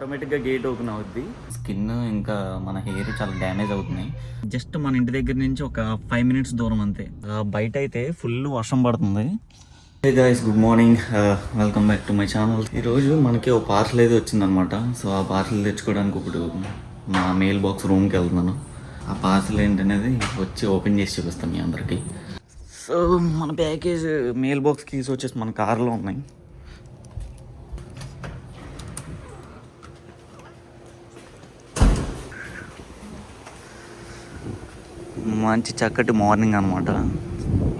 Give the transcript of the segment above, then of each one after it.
ఆటోమేటిక్గా gate open అవుద్ది. Skin ఇంకా మన హెయిర్ చాలా డ్యామేజ్ అవుతున్నాయి. జస్ట్ మన ఇంటి దగ్గర నుంచి ఒక 5 minutes దూరం అంతే. బయట అయితే ఫుల్ వర్షం పడుతుంది. Hey guys, good morning, welcome back to my channel. ఈరోజు మనకి ఒక పార్సల్ అయితే వచ్చిందనమాట. సో ఆ పార్సల్ తెచ్చుకోవడానికి ఇప్పుడు మా మెయిల్ బాక్స్ రూమ్కి వెళ్తున్నాను. ఆ పార్సల్ ఏంటనేది వచ్చి ఓపెన్ చేసి చూపిస్తాను మీ అందరికీ. సో మన ప్యాకేజ్ మెయిల్ బాక్స్ కీస్ వచ్చేసి మన కార్లో ఉన్నాయి. మంచి చక్కటి మార్నింగ్ అనమాట.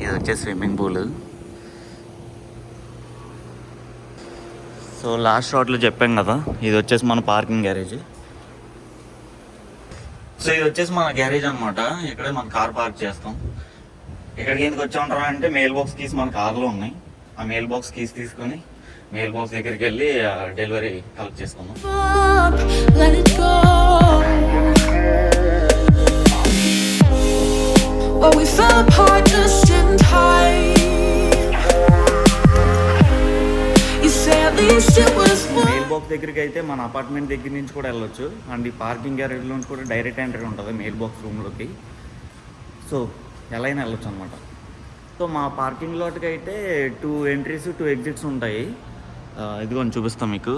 ఇది వచ్చేసి స్విమ్మింగ్ పూల్. సో లాస్ట్ షాట్లో చెప్పాం కదా, ఇది వచ్చేసి మన పార్కింగ్ గ్యారేజ్. సో ఇది వచ్చేసి మన గ్యారేజ్ అనమాట. ఇక్కడే మన కార్ పార్క్ చేస్తాం. ఇక్కడికి ఎందుకు వచ్చి ఉంటారా అంటే మెయిల్ బాక్స్ కీస్ మన కార్లో ఉన్నాయి. ఆ మెయిల్ బాక్స్ కీస్ తీసుకొని మెయిల్ బాక్స్ దగ్గరికి వెళ్ళి డెలివరీ కలెక్ట్ చేసుకుందాం. But we fell apart just in time. You say at least it was one. Mail box దగ్గరికి అయితే మన అపార్ట్మెంట్ దగ్గర నుంచి కూడా వెళ్ళొచ్చు. అండ్ ఈ పార్కింగ్ గ్యారేజ్లో నుంచి కూడా డైరెక్ట్ ఎంట్రీ ఉంటుంది మెయిల్ బాక్స్ రూమ్లోకి. సో ఎలా అయినా వెళ్ళొచ్చు అనమాట. సో మా పార్కింగ్ లాట్కి అయితే 2 ఎంట్రీస్ 2 ఎగ్జిట్స్ ఉంటాయి. ఇదిగోని చూపిస్తాం మీకు.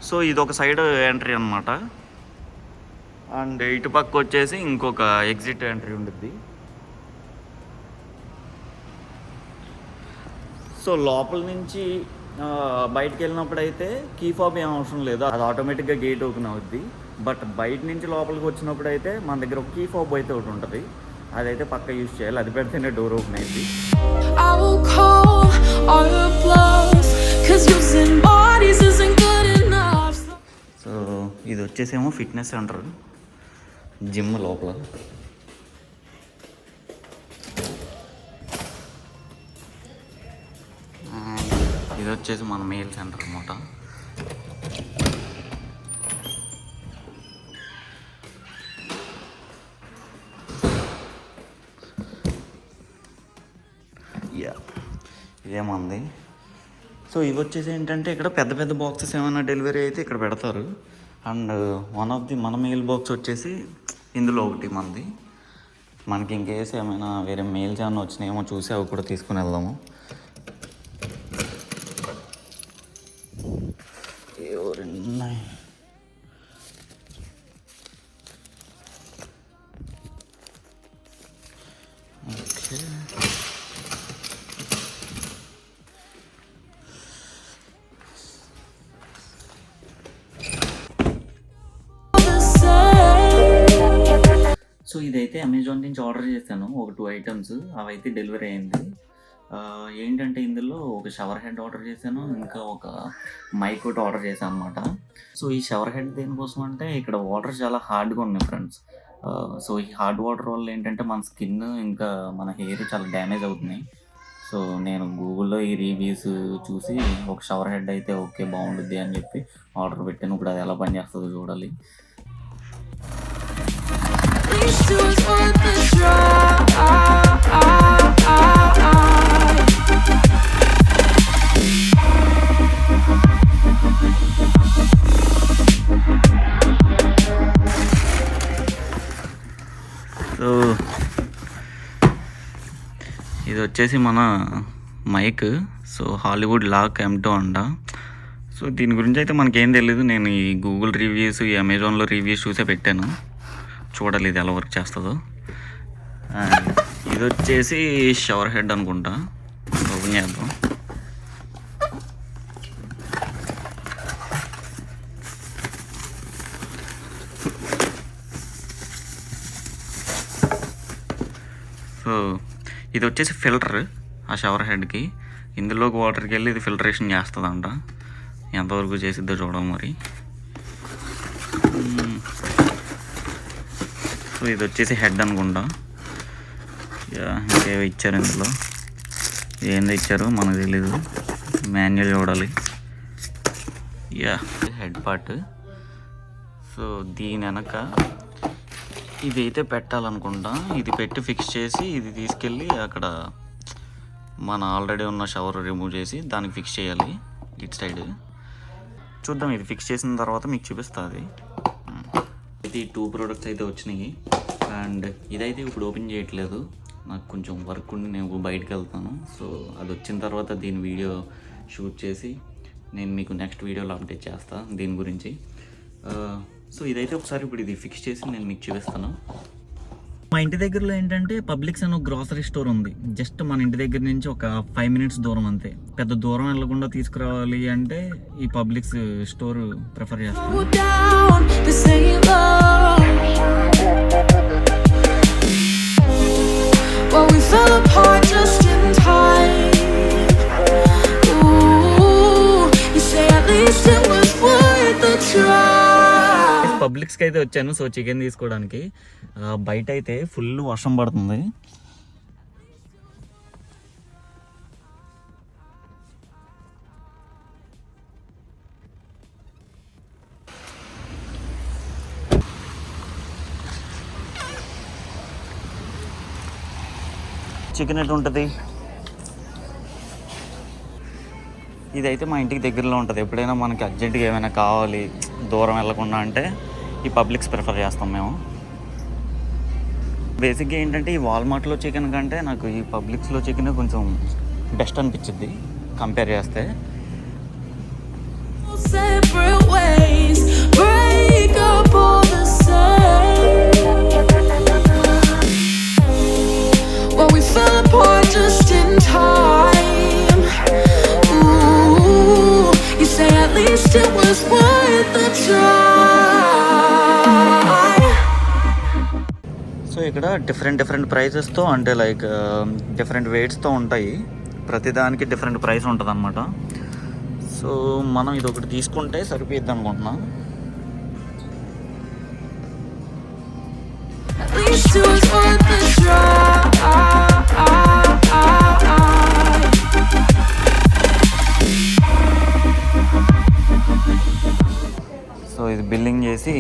సో ఇది ఒక సైడ్ ఎంట్రీ అనమాట. అండ్ ఇటు పక్క వచ్చేసి ఇంకొక ఎగ్జిట్ ఎంట్రీ ఉంటుంది. సో లోపల నుంచి బయటకు వెళ్ళినప్పుడు అయితే కీ ఫాబ్ ఏం అవసరం లేదు, అది ఆటోమేటిక్గా గేట్ ఓపెన్ అవుద్ది. బట్ బయట నుంచి లోపలికి వచ్చినప్పుడు అయితే మన దగ్గర ఒక కీ ఫాబ్ అయితే ఒకటి ఉంటుంది, అదైతే పక్క యూజ్ చేయాలి. అది పెడితేనే డోర్ ఓపెన్ అయింది. సో ఇది వచ్చేసేమో ఫిట్నెస్ సెంటర్, జిమ్ లోపల. ఇది వచ్చేసి మన మెయిల్ సెంటర్ అనమాట. ఇదేమంది. సో ఇవి వచ్చేసి ఏంటంటే ఇక్కడ పెద్ద పెద్ద బాక్సెస్ ఏమైనా డెలివరీ అయితే ఇక్కడ పెడతారు. అండ్ మన మెయిల్ బాక్స్ వచ్చేసి ఇందులో ఒకటి మంది. మనకి ఇంకేసి ఏమైనా వేరే మెయిల్స్ ఏమైనా వచ్చినాయేమో చూసి అవి కూడా తీసుకుని వెళ్దాము. ఉన్నాయి. ఓకే, సో ఇదైతే అమెజాన్ నుంచి ఆర్డర్ చేశాను ఒక 2 items. అవైతే డెలివరీ అయింది. ఏంటంటే ఇందులో ఒక షవర్ హెడ్ ఆర్డర్ చేశాను, ఇంకా ఒక మైక్ ఒకటి ఆర్డర్ చేశాను అనమాట. సో ఈ షవర్ హెడ్ దేనికోసం అంటే ఇక్కడ వాటర్ చాలా హార్డ్గా ఉన్నాయి ఫ్రెండ్స్. సో ఈ హార్డ్ వాటర్ వల్ల ఏంటంటే మన స్కిన్ ఇంకా మన హెయిర్ చాలా డ్యామేజ్ అవుతున్నాయి. సో నేను గూగుల్లో ఈ రివ్యూస్ చూసి ఒక షవర్ హెడ్ అయితే ఓకే బాగుంటుంది అని చెప్పి ఆర్డర్ పెట్టాను. ఇప్పుడు అది ఎలా పనిచేస్తుందో చూడాలి. సో ఇది వచ్చేసి మన mic. So Hollywood lock M2 అంట. సో దీని గురించి అయితే మనకేం తెలియదు. నేను ఈ గూగుల్ రివ్యూస్, ఈ అమెజాన్లో రివ్యూస్ చూసే పెట్టాను. చూడాలి ఇది ఎలా వర్క్ చేస్తుందో. ఇది వచ్చేసి షవర్ హెడ్ అనుకుంటా. ఓపెన్ చేద్దాం. సో ఇది వచ్చేసి ఫిల్టర్ ఆ షవర్ హెడ్కి. ఇందులోకి వాటర్కి వెళ్ళి ఇది ఫిల్టరేషన్ చేస్తుందంట. ఎంతవరకు చేసిద్దో చూడడం మరి. సో ఇది వచ్చేసి హెడ్ అనుకుంటా. ఇంకేవో ఇచ్చారు ఇందులో, ఏందో ఇచ్చారో మనకు తెలీదు, మాన్యువల్ చూడాలి. Head part. సో దీని వెనక ఇది అయితే పెట్టాలనుకుంటా. ఇది పెట్టి ఫిక్స్ చేసి ఇది తీసుకెళ్ళి అక్కడ మన ఆల్రెడీ ఉన్న షవర్ రిమూవ్ చేసి దానికి ఫిక్స్ చేయాలి ఇటు సైడ్. చూద్దాం, ఇది ఫిక్స్ చేసిన తర్వాత మీకు చూపిస్తుంది. అయితే ఈ 2 ప్రోడక్ట్స్ అయితే వచ్చినాయి. అండ్ ఇదైతే ఇప్పుడు ఓపెన్ చేయట్లేదు, నాకు కొంచెం వర్క్ ఉండి నేను బయటకు వెళ్తాను. సో అది వచ్చిన తర్వాత దీని వీడియో షూట్ చేసి నేను మీకు నెక్స్ట్ వీడియోలో అప్డేట్ చేస్తాను దీని గురించి. సో ఇదైతే ఒకసారి ఇప్పుడు ఇది ఫిక్స్ చేసి నేను మీకు చూపిస్తాను. మా ఇంటి దగ్గరలో ఏంటంటే పబ్లిక్స్ అని ఒక గ్రాసరీ స్టోర్ ఉంది. జస్ట్ మన ఇంటి దగ్గర నుంచి ఒక 5 minutes దూరం అంతే. పెద్ద దూరం వెళ్ళకుండా తీసుకురావాలి అంటే ఈ పబ్లిక్స్ స్టోర్ ప్రిఫర్ చేస్తాను. పబ్లిక్స్కి అయితే వచ్చాను. సో చికెన్ తీసుకోవడానికి. బయట అయితే ఫుల్ వర్షం పడుతుంది. చికెన్ ఎటు ఉంటుంది? ఇదైతే మా ఇంటికి దగ్గరలో ఉంటుంది. ఎప్పుడైనా మనకి అర్జెంటుగా ఏమైనా కావాలి దూరం వెళ్ళకుండా అంటే ఈ పబ్లిక్స్ ప్రిఫర్ చేస్తాం మేము. బేసిక్గా ఏంటంటే ఈ వాల్మార్ట్లో చికెన్ కంటే నాకు ఈ పబ్లిక్స్లో చికెన్ కొంచెం బెస్ట్ అనిపించింది కంపేర్ చేస్తే. సో ఇక్కడ డిఫరెంట్ ప్రైజెస్తో అంటే లైక్ డిఫరెంట్ వెయిట్స్తో ఉంటాయి. ప్రతిదానికి డిఫరెంట్ ప్రైస్ ఉంటుంది అన్నమాట. సో మనం ఇది ఒకటి తీసుకుంటే సరిపోద్ది అనుకుంటున్నాం. సో ఇది బిల్లింగ్ చేసి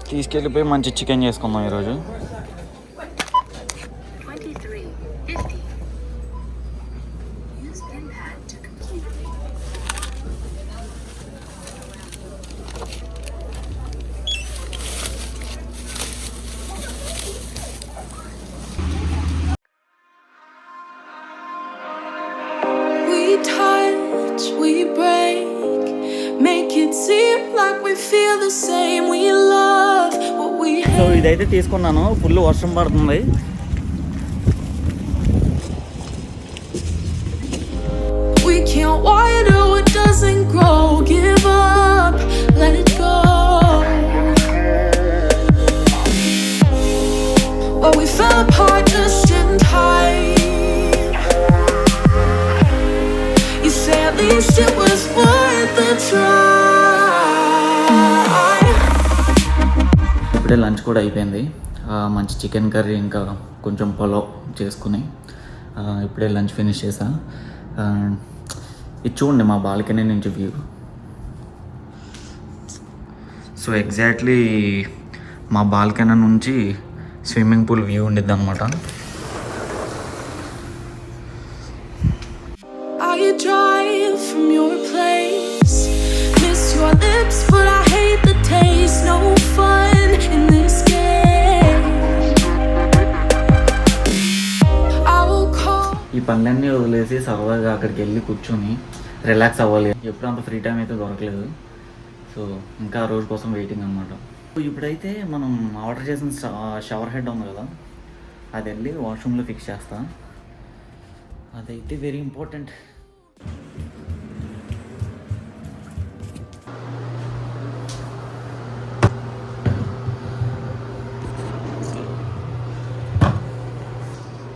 తీసుకెళ్ళిపోయి మంచి చికెన్ చేసుకుందాం ఈరోజు. సో ఇదైతే తీసుకున్నాను. ఫుల్ వర్షం పడుతుంది. ఇప్పుడే లంచ్ కూడా అయిపోయింది. మంచి చికెన్ కర్రీ ఇంకా కొంచెం పులావ్ చేసుకుని ఇప్పుడే లంచ్ ఫినిష్ చేసా. ఇది చూడండి మా బాల్కనీ నుంచి వ్యూ. సో ఎగ్జాక్ట్లీ మా బాల్కనీ నుంచి స్విమ్మింగ్ పూల్ వ్యూ ఉండిద్ది అనమాట. ఈ పనులన్నీ వదిలేసి సరదాగా అక్కడికి వెళ్ళి కూర్చొని రిలాక్స్ అవ్వాలి. ఎప్పుడు అంత ఫ్రీ టైం అయితే దొరకలేదు. సో ఇంకా ఆ రోజు కోసం వెయిటింగ్ అనమాట. ఇప్పుడైతే మనం ఆర్డర్ చేసిన షవర్ హెడ్ ఉంది కదా, అది వెళ్ళి వాష్రూమ్లో ఫిక్స్ చేస్తా. అదైతే వెరీ ఇంపార్టెంట్.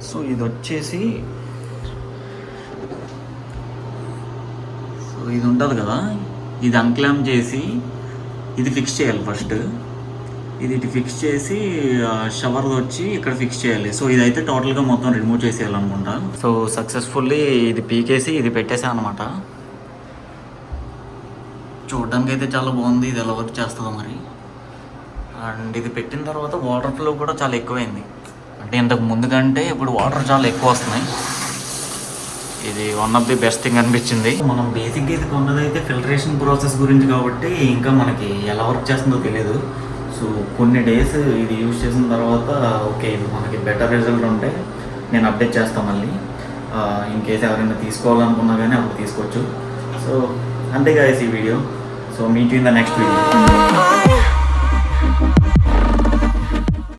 సో ఇది వచ్చేసి ఇది ఉంటుంది కదా, ఇది అన్క్లాంప్ చేసి ఇది ఫిక్స్ చేయాలి ఫస్ట్. ఇది ఫిక్స్ చేసి షవర్ వచ్చి ఇక్కడ ఫిక్స్ చేయాలి. సో ఇదైతే టోటల్గా మొత్తం రిమూవ్ చేసేయాలనుకుంటా. సో సక్సెస్ఫుల్లీ ఇది పీకేసి ఇది పెట్టేసాను అనమాట. చూడడానికి అయితే చాలా బాగుంది. ఇది ఎలా వర్క్ చేస్తుందో మరి. అండ్ ఇది పెట్టిన తర్వాత వాటర్ ఫ్లో కూడా చాలా ఎక్కువైంది. అంటే ఇంతకు ముందు కంటే ఇప్పుడు వాటర్ చాలా ఎక్కువ వస్తున్నాయి. ఇది one of the best thing అనిపించింది. మనం బేసిక్గా ఇది కొన్నదైతే ఫిల్టరేషన్ ప్రాసెస్ గురించి కాబట్టి ఇంకా మనకి ఎలా వర్క్ చేస్తుందో తెలియదు. సో కొన్ని డేస్ ఇది యూజ్ చేసిన తర్వాత ఓకే మనకి బెటర్ రిజల్ట్ ఉంటే నేను అప్డేట్ చేస్తాను మళ్ళీ. ఇన్ కేసు ఎవరైనా తీసుకోవాలనుకున్నా కానీ అప్పుడు తీసుకోవచ్చు. సో అంతే guys ఈ video. So meet you in the next video.